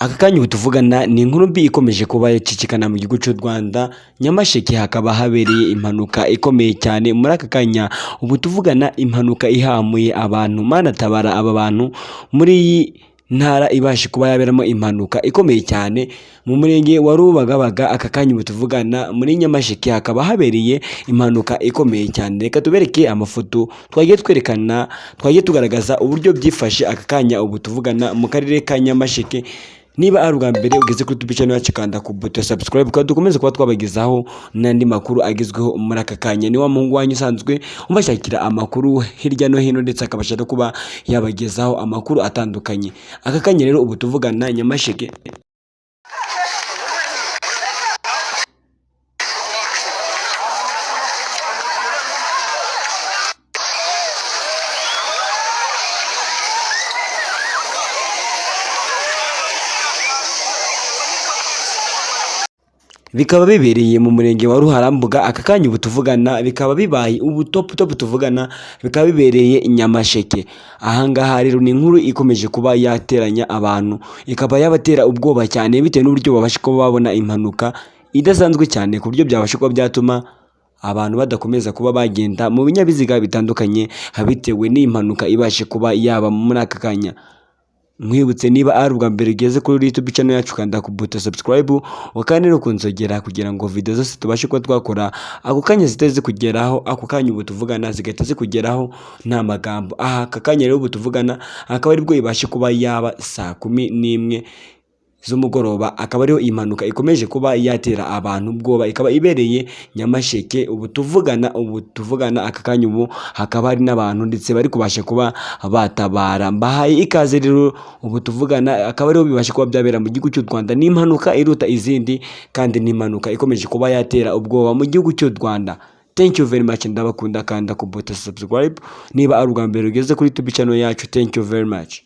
Aka kanya ubu tuvugana ni inkuru mbi ikomeje kuba yacicikana mu gihugu cy'u Rwanda. Nyamasheke hakaba habereye impanuka ikomeye cyane. Muri aka kanya ubu tuvugana impanuka ihamuye abantu, Mana tabara aba bantu muri iyi ntara ibashe kuba yaberamo impanuka ikomeye cyane mu murenge wa Rubagabaga. Aka kanya ubu tuvugana muri Nyamasheke hakaba habereye impanuka ikomeye cyane. Reka tubereke amafoto twagiye tugaragaza uburyo byifashe aka kanya ubu tuvugana mu karere ka Nyamasheke. Niba ari ubwa mbere ugeze kuri YouTube channel yacu, kanda ku buto subscribe kandi dukomeze kuba twabagezaho n'andi makuru agezweho muri aka kanya. Ni wa muhungu wanyu usanzwe umbashakira amakuru hirya no hino, ndetse akabasha no kuba yabagezaho amakuru atandukanye. Aka kanya rero ubu tuvugana Nyamasheke bikaba bibereye mu murenge wa Ruharambuga. Aka kanya ubu tuvugana bikaba bibaye ubu top tuvugana bikaba bibereye Nyamasheke. Ahangaha rero ni inkuru ikomeje kuba yateranya abantu, ikaba yabatera ubwoba cyane bitewe n'uburyo babasha kuba babona impanuka idasanzwe cyane, ku buryo byabasha kuba byatuma abantu badakomeza kuba bagenda mu binyabiziga bitandukanye bitewe n'impanuka ibashe kuba yaba muri aka kanya. Mwibutse, niba ari ubwa mbere ugeze kuri YouTube channel yacu, kanda ku buto subscribe wakane no kunzogera kugira ngo video zose tubashe kuba twakora ako kanya ziteze kugeraho. Ako kanya ubu tuvugana zigahita zikugeraho nta magambo. Aka kanya rero ubu tuvugana akaba aribwo ibashe kuba yaba saa 11 z'umugoroba, akaba ariho impanuka ikomeje kuba yatera abantu ubwoba, ikaba ibereye Nyamasheke. Ubu tuvugana aka kanya ubu hakaba hari n'abantu ndetse bari kubasha kuba batabara. Mbahaye ikaze rero, ubu tuvugana akaba ariho bibasha kuba byabera mu gihugu cy'u Rwanda. Ni impanuka iruta izindi kandi ni impanuka ikomeje kuba yatera ubwoba mu gihugu cy'u Rwanda. Thank you very much, ndabakunda. Kanda ku buto subscribe niba ari ubwa mbere ugeze kuri YouTube channel yacu. Thank you very much.